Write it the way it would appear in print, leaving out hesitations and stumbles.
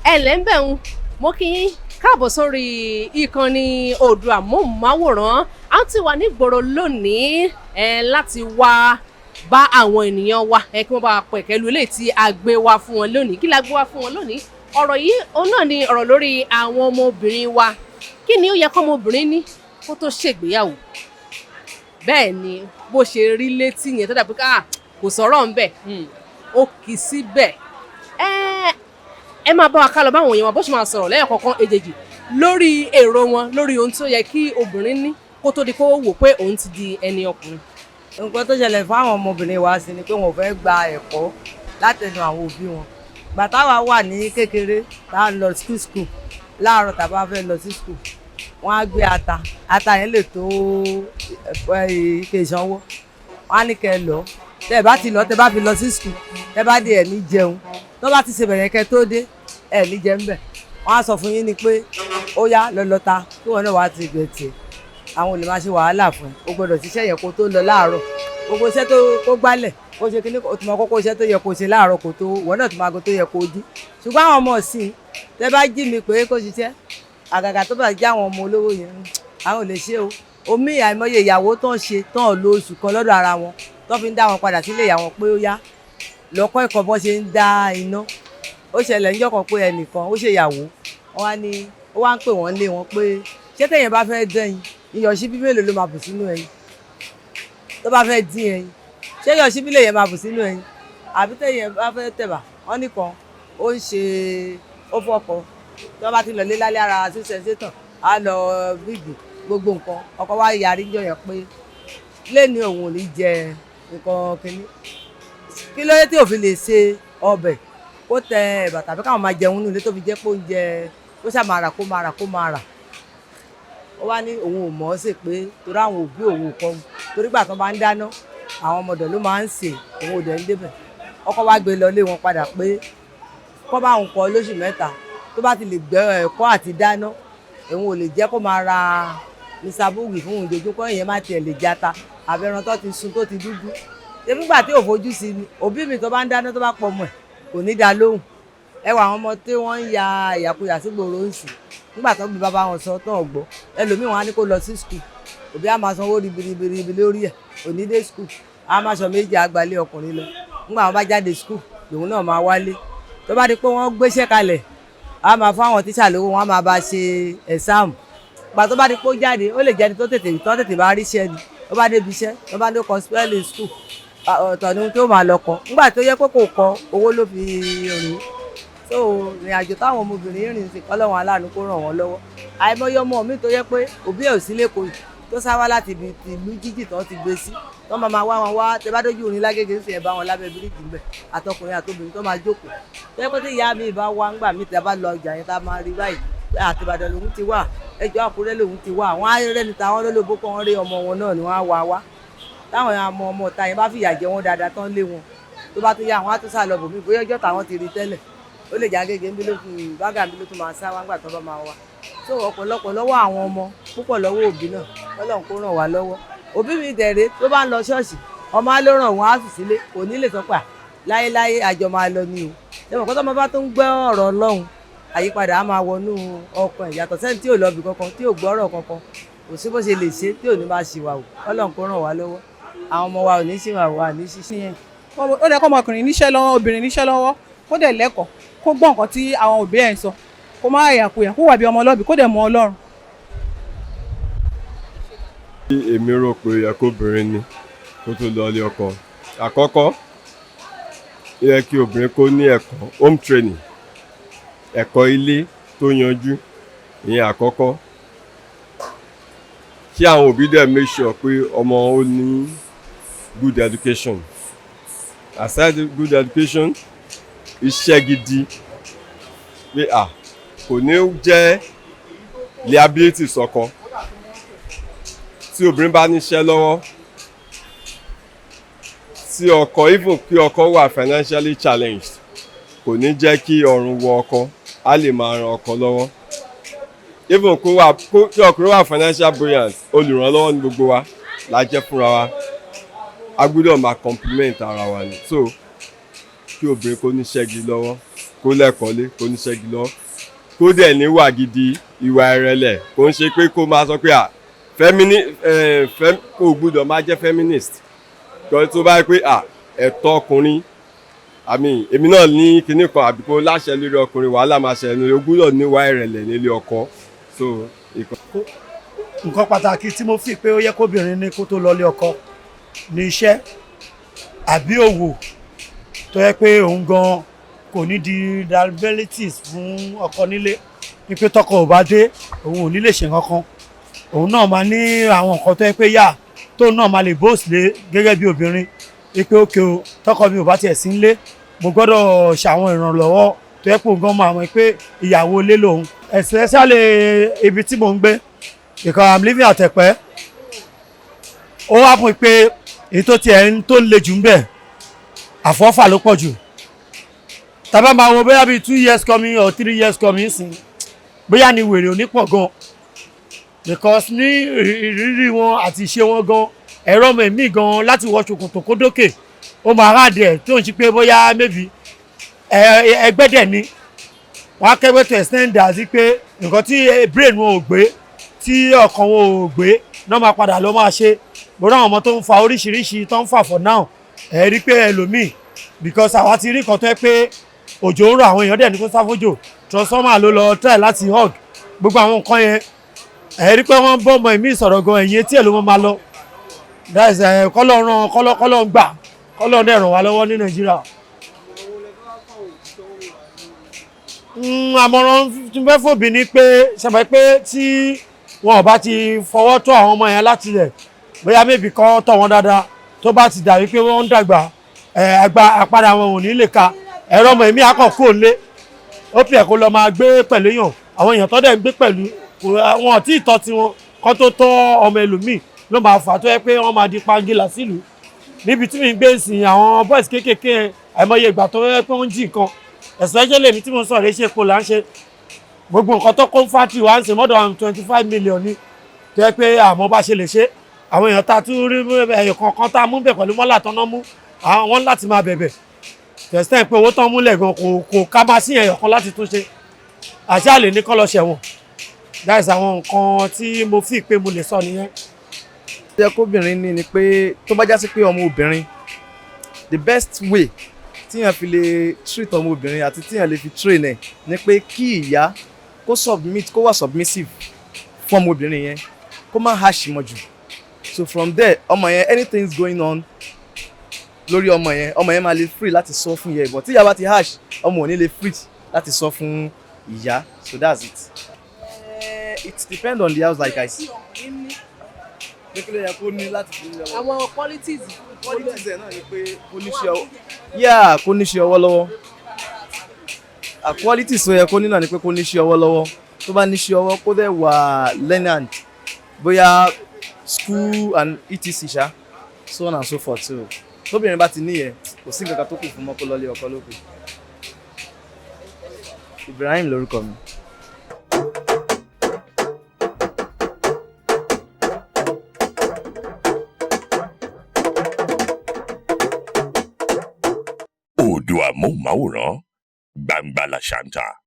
ẹlẹ́ńbẹ̀hún mo kí yín káàbọ̀ sórí ìkànnì Oodua móhùnmáwòrán a ti wà nígboro lónìí láti wá bá àwọn ènìyàn wa kí wọ́n bá pẹ̀kẹ́lu eléyìí tí a gbé wá fún wọn lónìí. Kí la gbé wá fún wọn lónìí? Ọ̀rọ̀ yìí òun náà ni ọ̀rọ̀ lórí àwọn ọmọbìnrin wa. Kí ni ó yẹ kọ́ ọmọbìnrin ní kó tó ṣègbéyàwó? Bẹ́ẹ̀ ni bó ṣe rí létí yẹn tó dàbí kò sọ̀rọ̀ ńbẹ̀ ó kì í síbẹ̀. Ẹ máa bá wa ká lọ báwọn èèyàn wa bó ṣe máa sọ̀rọ̀ lẹ́yìn kọ̀ọ̀kan èjèèjì lórí èrò wọn lórí ohun tó yẹ kí obìnrin ní kó tó di kó wò pé òun ti di ẹni ọkùnrin. Nǹkan tó ṣẹlẹ̀ fún àwọn ọmọbìnrin wa sí ni pé wọn ò fẹ́ gba ẹ̀kọ́ látẹnu àwọn òbí wọn. Ìgbà táwa wà ní kékeré tá a lọ school láàárọ̀ tá a bá fẹ́ lọ sí school wọ́n á gbé ata yẹn lè tó ike ìsanwó wọ́n á ní kẹ́ ẹ lọ tẹ́ ẹ bá ti lọ tẹ́ bá fi lọ sí school tẹ́ bá dé ẹ̀ ní jẹun tó bá ti ṣe bẹ̀rẹ̀ kẹ́ tó dé ẹ̀ ní jẹun bẹ̀ wọ́n á sọ fún yín ni pé ó yá lọ́lọ́ta kí wọ́n náà wá ti gbẹ̀ tiẹ̀ àwọn olè máa ṣe wàhálà fún ẹ o gbọ́dọ̀ ṣiṣẹ́ yẹn kó tó lọ láàárọ̀ gbogbo iṣẹ́ tó gbálẹ̀ kó ṣe kíní o tún mọ kókó iṣẹ́ tó yẹ kó ṣe láàárọ̀ kó tó wọ́n náà tún máa go tó yẹ kó jí ṣùgbọ́n àwọn ọmọ ọ̀sìn tẹ́ bá jí mi pé kó ṣiṣẹ́ àgàgà tó bá jẹ́ àwọn ọmọ olówó yẹn àwọn ò lè ṣe o omi àìmọye ìyàwó tó ń ṣe tán ò lo oṣù kan lọ́dọ̀ ara wọn tó fi ń dá wọn padà sílé ìyàwó pé ó yá lọ́kọ́ ẹ̀kọ́ bọ́ ṣe ń dá iná ó ṣẹlẹ̀ níjọ́ kan pé ẹnìkan ó ṣèyàwó wọn wá ní ó wá ń pè wọ́n lé wọn pé ṣé téèyàn bá fẹ́ dẹ́yìn iyọ̀ ṣíbí mélòó ló máa bù sínú ẹyin tó bá fẹ́ dín ẹyin ṣé iyọ̀ ṣíbí lèyẹn máa bù sínú ẹyin àbí téèyàn bá fẹ́ tẹ̀bà wọ́n nìkan ó ń ṣe ó fọ́kọ tí wọ́n bá ti lọ lé lálẹ́ ara ṣíṣẹ́ ṣètàn á lọ bíbí gbogbo nǹkan ọkọ wa yarí jọ yẹn pé lẹ́ni òun ò ní jẹ nǹkan kínní kí ló dé tí òfin lè ṣe ọbẹ̀ kó tẹ ẹ̀bà tàbí káwọn máa jẹun nílé tó fi jẹ́ pé oúnjẹ ó ṣàmàrà kó máa rà ó wá ní òun ò mọ̀ ọ́ sè pé torí àwọn òbí òun kọ́ torí gbà tó bá ń dáná àwọn ọmọdé ló máa ń sè òun ò dẹ̀ ń débẹ̀ ọkọ wa gbé lọ lé wọn padà pé kọ́ bá òun kọ́ lóṣù mẹ́ta tó bá ti lè gbẹ ẹ̀kọ́ àti dáná òun ò lè jẹ́ kó máa ra misabugi fún òun dojú kọ́ ìyẹn má tiẹ̀ lè jata àbẹ̀ràn tó ti sun tó ti dúdú ṣébí gbà tí ò fojú sí ni òbí mi tó bá ń dáná tó bá pọ̀ mọ́ ẹ̀ kò ní dá lóhùn ẹwà àwọn ọmọ tí wọ́n ń ya ìyàkuyà sí gbòòrò ń sìn nígbà tó gbé bàbá wọn sọ tán ọgbọ ẹlòmíì wọn á ní kó lọ sí skul òbí á máa sanwó ribiribi lórí ẹ òní dé skul á máa sọ méjì àgbálẹ ọkùnrin lọ nígbà wọn bá jáde skul lòun náà máa wálé tó bá di pé wọn gbéṣẹ́ kalẹ̀ á máa fún àwọn tíṣà lówó wọn á máa bá ṣe ẹsáàmù gbà tó bá di pé ó jáde ó lè jáde tó tètè bá rí iṣẹ́ ni tó bá débi iṣẹ́ tó bá dé kọ spelling skul ọ̀tọ̀ ni tó máa lọ kọ nígbà tó yẹ pé kò kọ owó ló fi rìn so ìrìn àjò táwọn ọmọbìnrin rìn sí kọ́lọ́wọ́n aláàánú kó ràn wọ́n lọ́wọ́ àìmọye ọmọ mi tó yẹ pé òbí ẹ̀ ò sí lẹ́kọ̀ọ́ tó sá wá láti ibi ìlú jíjì tó ti gbé sí tó máa wá wọn wá tẹ bá dójú orin lágége ń fi ẹ̀ bá wọn lábẹ́ bíríìjì ńbẹ̀ àtọkùnrin àtobìnrin tó máa jókòó tó yẹ pé tí ìyá mi bá wá ńgbà mí tí a bá lọ ọjà yẹn tá a máa rí báyìí àtìbàdàn lòun ti wà ẹjọ́ Àkúrẹ́ lòun ti wà àwọn arẹ́rẹ́ni táwọn lólobó kọ́ wọn rí ọmọ wọn náà ni wọ́n á wá táwọn ọmọ ọ̀tá yẹn bá fìyà jẹ wọn dáadáa tán lé wọn tó bá tó yá àwọn á tó sá lọ bòmí bóyá ọjọ́ táwọn ti rí tẹ́lẹ̀ ó lè já gègé níbi ló fi bágà níbi ló tún máa sá wá ńgbà tó bá máa wá so ọ̀pọ̀lọpọ̀ lọ́wọ́ àwọn ọmọ púpọ̀ lọ́wọ́ òbí náà Ọlọ́run kó ràn wá lọ́wọ́ òbí mi dẹ̀rẹ̀ tó bá ń lọ ṣọ́ọ̀ṣì ọmọ á ló ràn wọ́n á sì sílé kò ní lè sọ pé láéláé àjọ máa lọ ni o lẹ́wọ̀n kó tọ́mọ bá tó ń gbọ́ ọ̀rọ̀ Ọlọ́run àyípadà á máa wọnú ọkàn ẹ̀ yàtọ̀ sẹ́ni tí ò lọ́bì kankan tí ò gbọ́rọ̀ kankan kò sí bó ṣe lè ṣe tí ò ní máa ṣìwà o Ọlọ́run kó ràn wá lọ́wọ́ àwọn ọmọ wa ò ní ṣìwà wà ní ṣíṣe. ó lè kọ́ ọmọkùnrin níṣẹ́ lọ́wọ́ obìnrin níṣẹ́ lọ́wọ́ kó dẹ̀ lẹ́kọ̀ọ́ kó gbọ́ nǹkan tí àwọn òbí ẹ̀ ń sọ kó má yàkuyà kó wà bí ọmọ ọlọ́bì kó dẹ̀ mọ Ọlọ́run. èmi rò pé yẹ kó obìnrin ni kó tó lọ ilé ọkọ àkọ́kọ́ yẹ kí obìnrin kó ní ẹ̀kọ́ home training ẹ̀kọ́ ilé tó yanjú ìyẹn àkọ́kọ́ kí àwọn òbí dẹ̀ make sure pé ọmọ ó ní good education aside good education iṣẹ́ gidi pé kò ní jẹ́ liability sọ́kọ tí obìnrin bá níṣẹ́ lọ́wọ́ tí ọkọ even kí ọkọ wà financially challenged kò ní jẹ́ kí ọrùn wọ ọkọ á lè máa ran ọkọ lọ́wọ́ even kí ọkùnrin wà financial buoyant olùrànlọ́wọ́ ní gbogbo wa la jẹ́ fúnra wa a gbọ́dọ̀ máa compliment ara wa ni so kí obìnrin kó níṣẹ́ gidi lọ́wọ́ kó lẹ́kọ̀ọ́lé kó níṣẹ́ gidi lọ kó dẹ̀ níwà gidi ìwà ìrẹ̀lẹ̀ kó ń ṣe pé kó máa sọ pé kó gbúdọ̀ máa jẹ́ feminist kó tó bá pé ẹ̀tọ́ ọkùnrin èmi náà ní kinní kan àbí kó láṣẹ lórí ọkùnrin wàhálà máa ṣe ẹnu ó gbúdọ̀ níwà ìrẹ̀lẹ̀ nílé ọkọ. nǹkan pàtàkì tí mo fi pé ó yẹ kóbìnrin ní kó tó lọlé ọkọ ní iṣẹ́ àbí òwò tó yẹ pé òun gan kò ní di liabilities fún ọkọ nílé ní pé tọkọ ò bá dé òun ò ní lè ṣe nǹkan òun náà máa ní àwọn nǹkan tó yẹ pé tóun náà máa lè bóòsì lé gẹ́gẹ́ bí obìnrin ní pé ókè o tọkọ mi ò bá tiẹ̀ sí nílé mo gbọ́dọ̀ ṣàwọn ìrànlọ́wọ́ tó yẹ pé òun gan máa mọ̀ pé ìyàwó ilé lòun especially ibi tí mò ń gbé because I'm living at Ẹ̀pẹ́ ó wá fún pé èyí tó tiẹ̀ tó le jù ń bẹ̀ àfọ́fà ló pọ̀ jù tàbá máa wo bóyá bíi 2 years coming or 3 years coming sí bóyá ni wèrè ò ní pọ̀ gan because ní ìrírí wọn àti ìṣe wọn gan ẹ̀rọ ọmọ ẹ̀mí gan láti wọ ṣòkòtò kó dókè ó máa ráàdì ẹ̀ tó ń ṣe pé bóyá maybe ẹgbẹ́ dẹ̀ ni wọ́n á kẹ́gbẹ́ to extend àti pé nǹkan tí brain wọn ò gbé tí ọkàn wọn ò gbé náà máa padà lọ máa ṣe bóra àwọn ọmọ tó ń fa oríṣiríṣi tó ń fà for now ẹ rí pé ẹlòmíì because àwa ti rí kan tó yẹ pé òjò ń rọ àwọn èèyàn dẹ̀ ní kó sáfójò transformer ló lọ try láti hug gbogbo àwọn nǹkan yẹn ẹ rí pé wọ́n bọ́ ọmọ ìmí ìsọ̀rọ̀ gan ẹ̀yìn etí ẹ̀ ló máa lọ kọ́lọ́ ń gbà kọ́lọ́ dẹ̀ ràn wá lọ́wọ́ ní Nàìjíríà. Àmọ̀ràn tí mo fẹ́ fòbí ni pé ṣàbẹ̀ pé tí wọn ò bá ti fọwọ́ tọ́ àwọn ọmọ yẹn láti rẹ̀ bóyá mébì kan tọ́ wọn dáadáa tó bá ti dàbí pé wọ́n ń dàgbà àpárá wọn ò ní lè ka ẹ̀rọ ọmọ èmi àkọ́kọ́ lé ó pè kó lọ máa gbé pẹ̀lú èèyàn àwọn èèyàn tó dẹ̀ ń gbé pẹ̀lú wọn ò tí ì tọ́ tiwọn kó tó tọ́ ọmọ ẹlòmíì ló máa fà tó yẹ pé wọ́n máa di pangila sílùú níbi tí mi ń gbé ìsìn àwọn boys kéékèèké àìmọye ìgbà tó yẹ pé wọ́n ń jí nǹkan especially èmi tí mo sọ̀rọ̀ léṣe kó là ń ṣe gbogbo nǹkan tó kó ń fátì wá ń ṣe more than 25 million ni tó yẹ pé àmọ́ bá ṣe lè ṣe àwọn èèyàn tá a tún rí ẹ̀yọ̀ kankan tá a mú bẹ̀ pẹ̀lú mọ́là tán náà mú àwọn láti máa bẹ̀bẹ̀ tẹ̀sítẹ́ pé owó tán múlẹ̀ gan kò ká máa sí ẹ̀yọ̀ kan láti tún ṣe àṣà lè ní kọ́ lọ ṣẹ̀wọ̀n dáìs àwọn nǹkan tí mo fi pé mo lè sọ nìyẹn. ó yẹ kóbìnrin ní ni pé tó bá já sí pé ọmọ obìnrin the best way tíyàn fi lè treat ọmọ obìnrin àti tíyàn lè fi train ẹ̀ ni pé kí ìyá kó wà submissive fún ọmọ obìnrin yẹn kó má harsh mọ́ jù so from there ọmọ yẹn anything's going on lórí ọmọ yẹn máa lè free láti sọ fún ìyá ẹ̀ but tí ìyá bá ti harsh ọmọ ò ní lè free láti sọ fún ìyá so that's it. It depends on the house like I see. àwọn qualities ẹ̀ náà ni pé kó níṣẹ́ ọwọ́ lọ́wọ́ qualities tó yẹ kó ní náà ni pé kó níṣẹ́ ọwọ́ lọ́wọ́ tó bá níṣẹ́ ọwọ́ kó dẹ̀ wà learned bóyá school and etc ṣá so on and so forth so tóbìnrin bá ti níyẹn kò sí nǹkan kan tó kù fún mọ́kó lọ́lé ọkọ lókè. Ibrahim lórúkọ mi. Oodua móhùnmáwòrán gbangba làṣà ń tà.